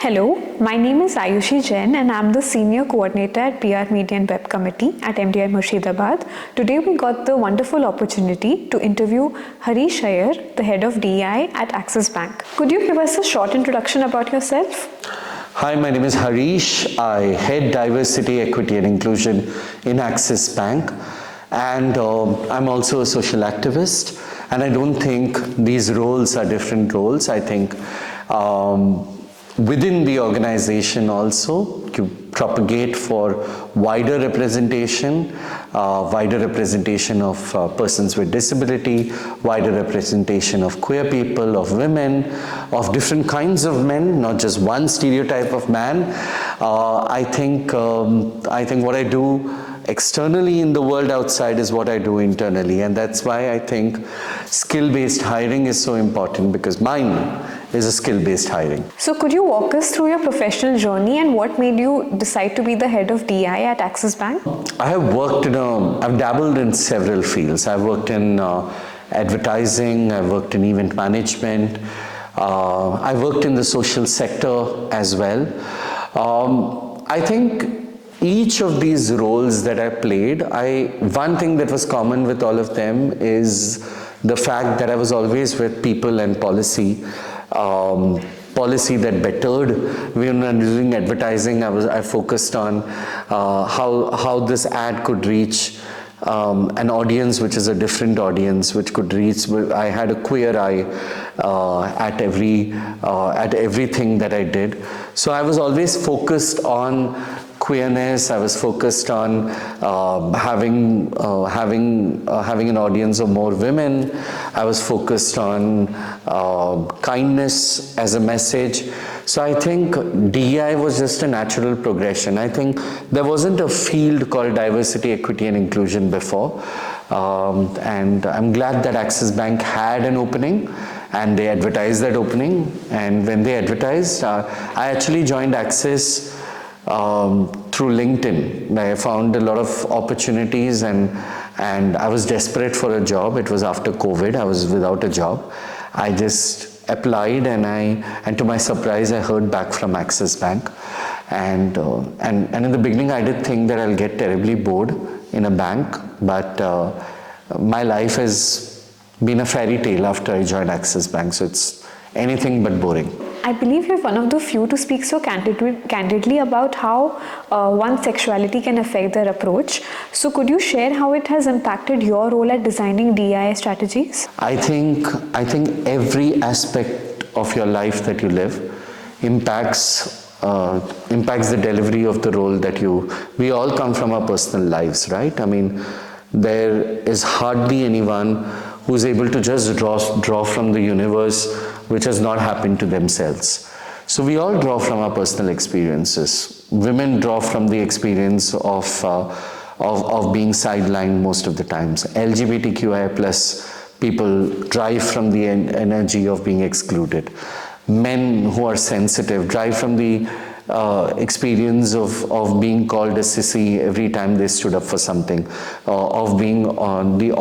Hello, my name is Ayushi Jain and I'm the Senior Coordinator at PR Media and Web Committee at MDI Murshidabad. Today we got the wonderful opportunity to interview Harish Iyer, the Head of DEI at Axis Bank. Could you give us a short introduction about yourself? Hi, my name is Harish. I head Diversity, Equity and Inclusion in Axis Bank. And I'm also a social activist. And I don't think these roles are different roles. I think within the organization also, you propagate for wider representation of persons with disability, wider representation of queer people, of women, of different kinds of men, not just one stereotype of man. I think what I do externally in the world outside is what I do internally, and that's why I think skill-based hiring is so important, because mine is a skill-based hiring. So could you walk us through your professional journey and what made you decide to be the head of DI at Axis Bank? I have I've dabbled in several fields. I've worked in advertising, I've worked in event management, I worked in the social sector as well. I think each of these roles that I played, one thing that was common with all of them is the fact that I was always with people and policy. Policy that bettered. When I was doing advertising, I focused on how this ad could reach an audience which is a different audience, which could reach. I had a queer eye at everything that I did. So I was always focused on queerness. I was focused on having an audience of more women. I was focused on kindness as a message. So I think DEI was just a natural progression. I think there wasn't a field called diversity, equity and inclusion before. And I'm glad that Axis Bank had an opening and they advertised that opening. And when they advertised, I actually joined Axis through LinkedIn. I found a lot of opportunities and I was desperate for a job. It was after COVID. I was without a job. I just applied and to my surprise, I heard back from Axis Bank. And in the beginning, I did think that I'll get terribly bored in a bank, but my life has been a fairy tale after I joined Axis Bank. So it's anything but boring. I believe you're one of the few to speak so candidly about how one's sexuality can affect their approach. So could you share how it has impacted your role at designing DEI strategies? I think every aspect of your life that you live impacts the delivery of the role that we all come from our personal lives, right? I mean, there is hardly anyone who's able to just draw from the universe which has not happened to themselves. So we all draw from our personal experiences. Women draw from the experience of being sidelined most of the times. LGBTQI plus people drive from the energy of being excluded. Men who are sensitive drive from the experience of being called a sissy every time they stood up for something, of being the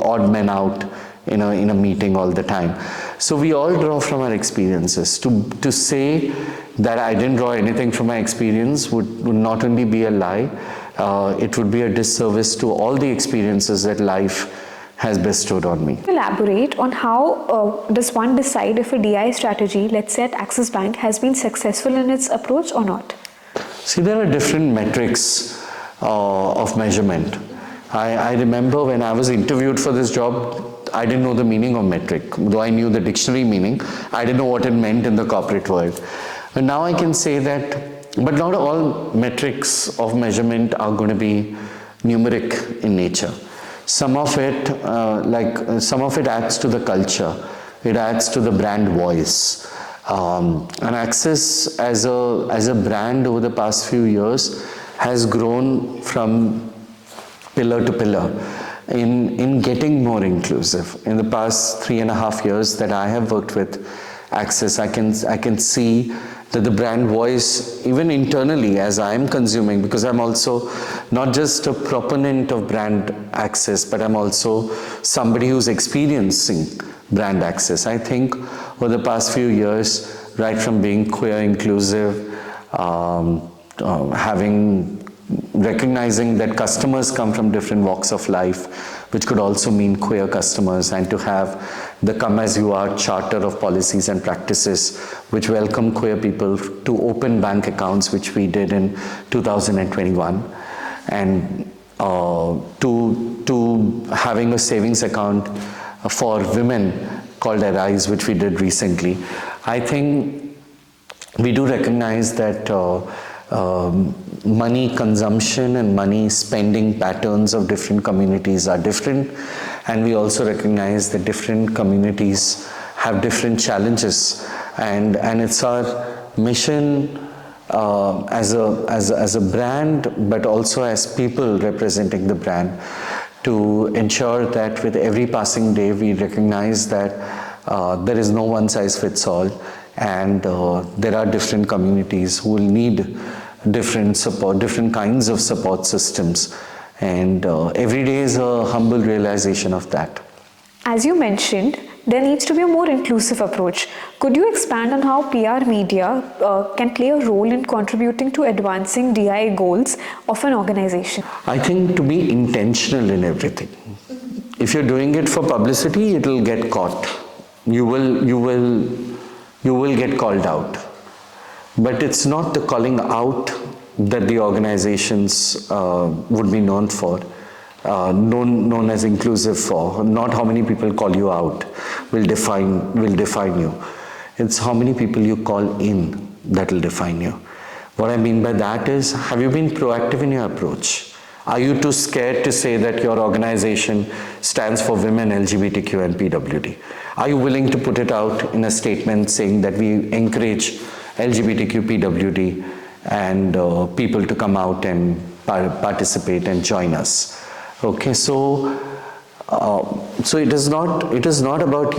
odd man out in a meeting all the time. So we all draw from our experiences. To say that I didn't draw anything from my experience would not only be a lie, it would be a disservice to all the experiences that life has bestowed on me. Elaborate on how does one decide if a DI strategy, let's say at Axis Bank, has been successful in its approach or not? See, there are different metrics of measurement. I remember when I was interviewed for this job, I didn't know the meaning of metric. Though I knew the dictionary meaning, I didn't know what it meant in the corporate world. But now I can say that, but not all metrics of measurement are going to be numeric in nature. Some of it adds to the culture. It adds to the brand voice. And Axis as a brand over the past few years has grown from pillar to pillar in getting more inclusive. In the past 3.5 years that I have worked with Axis, I can see that the brand voice, even internally as I'm consuming, because I'm also not just a proponent of brand access, but I'm also somebody who's experiencing brand access. I think over the past few years, right from being queer, inclusive, recognizing that customers come from different walks of life, which could also mean queer customers, and to have the Come As You Are charter of policies and practices which welcome queer people to open bank accounts, which we did in 2021, and to having a savings account for women called Arise, which we did recently. I think we do recognize that money consumption and money spending patterns of different communities are different, and we also recognize that different communities have different challenges, and it's our mission as a brand, but also as people representing the brand, to ensure that with every passing day we recognize that there is no one size fits all, and there are different communities who will need different support, different kinds of support systems, and every day is a humble realization of that. As you mentioned, there needs to be a more inclusive approach. Could you expand on how PR media can play a role in contributing to advancing DI goals of an organization? I think to be intentional in everything. If you're doing it for publicity, it will get caught. You will get called out. But it's not the calling out that the organizations would be known for, known as inclusive for. Not how many people call you out will define you. It's how many people you call in that will define you. What I mean by that is, have you been proactive in your approach? Are you too scared to say that your organization stands for women, LGBTQ and PWD? Are you willing to put it out in a statement saying that we encourage LGBTQ, PWD and people to come out and participate and join us? Okay, so it is not about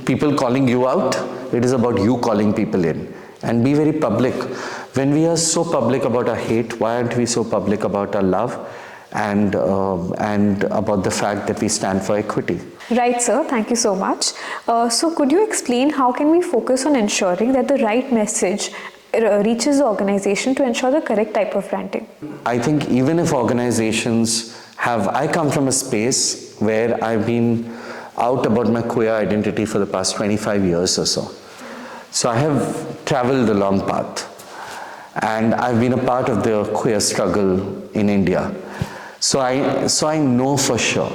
people calling you out. It is about you calling people in, and be very public. When we are so public about our hate, why aren't we so public about our love and about the fact that we stand for equity? Right, sir. Thank you so much. So could you explain how can we focus on ensuring that the right message reaches the organization to ensure the correct type of branding? I think even if organizations I come from a space where I've been out about my queer identity for the past 25 years or so. So I have traveled a long path, and I've been a part of the queer struggle in India. So I know for sure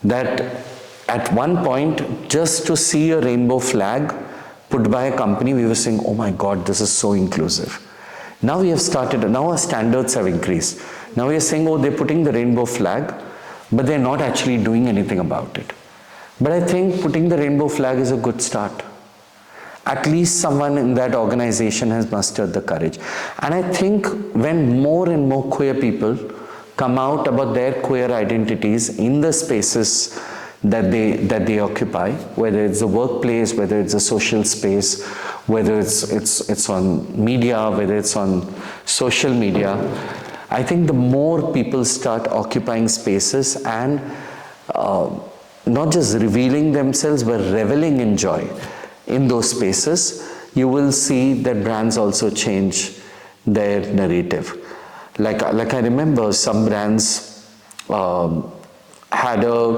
that at one point, just to see a rainbow flag put by a company, we were saying, oh my God, this is so inclusive. Now our standards have increased. Now we are saying, oh, they're putting the rainbow flag, but they're not actually doing anything about it. But I think putting the rainbow flag is a good start. At least someone in that organization has mustered the courage. And I think when more and more queer people come out about their queer identities in the spaces that they occupy, whether it's the workplace, whether it's a social space, whether it's on media, whether it's on social media, I think the more people start occupying spaces and not just revealing themselves, but reveling in joy in those spaces, you will see that brands also change their narrative. Like I remember some brands had there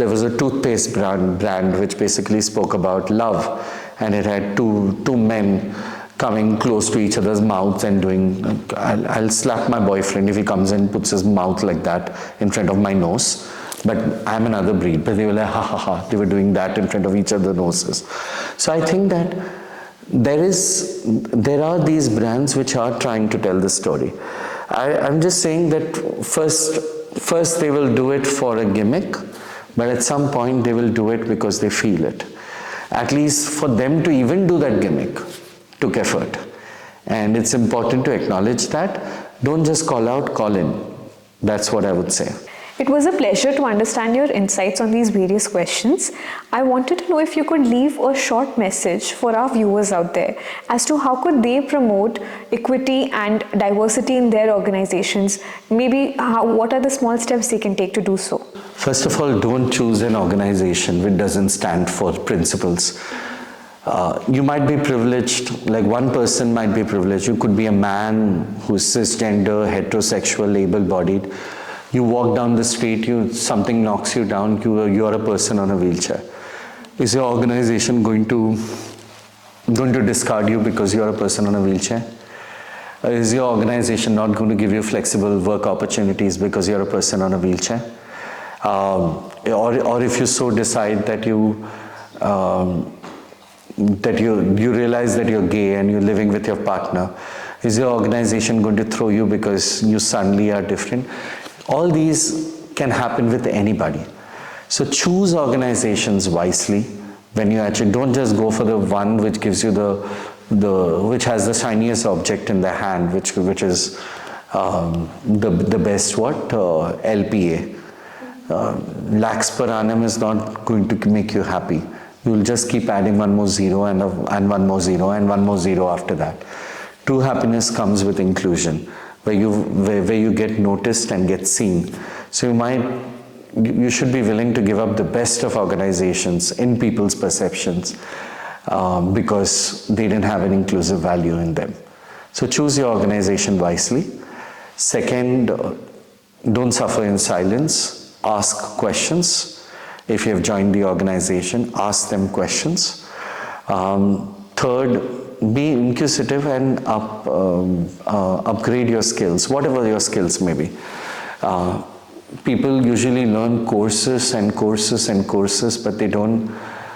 was a toothpaste brand which basically spoke about love, and it had two men coming close to each other's mouths and doing, I'll slap my boyfriend if he comes and puts his mouth like that in front of my nose, but I'm another breed. But they were like, ha ha ha, they were doing that in front of each other's noses. So I think that there are these brands which are trying to tell the story. I'm just saying that first they will do it for a gimmick, but at some point they will do it because they feel it. At least for them to even do that gimmick took effort. And it's important to acknowledge that. Don't just call out, call in. That's what I would say. It was a pleasure to understand your insights on these various questions. I wanted to know if you could leave a short message for our viewers out there as to how could they promote equity and diversity in their organizations. Maybe what are the small steps they can take to do so? First of all, don't choose an organization which doesn't stand for principles. You might be privileged, like one person might be privileged. You could be a man who's cisgender, heterosexual, able-bodied. You walk down the street, something knocks you down, you're a person on a wheelchair. Is your organization going to discard you because you're a person on a wheelchair? Is your organization not going to give you flexible work opportunities because you're a person on a wheelchair? Or if you so decide that you realize that you're gay and you're living with your partner, is your organization going to throw you because you suddenly are different? All these can happen with anybody. So choose organizations wisely. When you actually don't just go for the one which gives you which has the shiniest object in the hand, which is the best LPA. Lakhs per annum is not going to make you happy. You'll just keep adding one more zero and one more zero and one more zero after that. True happiness comes with inclusion, where you get noticed and get seen. So you should be willing to give up the best of organizations in people's perceptions because they didn't have an inclusive value in them. So choose your organization wisely. Second, don't suffer in silence. Ask questions. If you have joined the organization, ask them questions. Third, be inquisitive and upgrade your skills, whatever your skills may be. People usually learn courses and courses and courses, but they don't,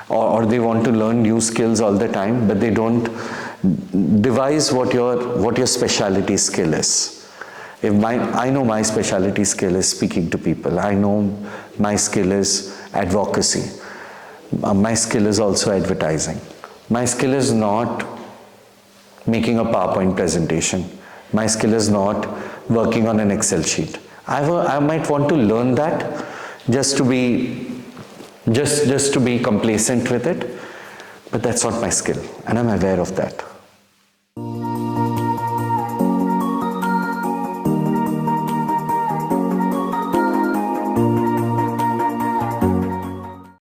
or they want to learn new skills all the time, but they don't devise what your specialty skill is. I know my specialty skill is speaking to people. I know my skill is advocacy. My skill is also advertising. My skill is not making a PowerPoint presentation. My skill is not working on an Excel sheet. I might want to learn that just to be complacent with it, but that's not my skill, and I'm aware of that.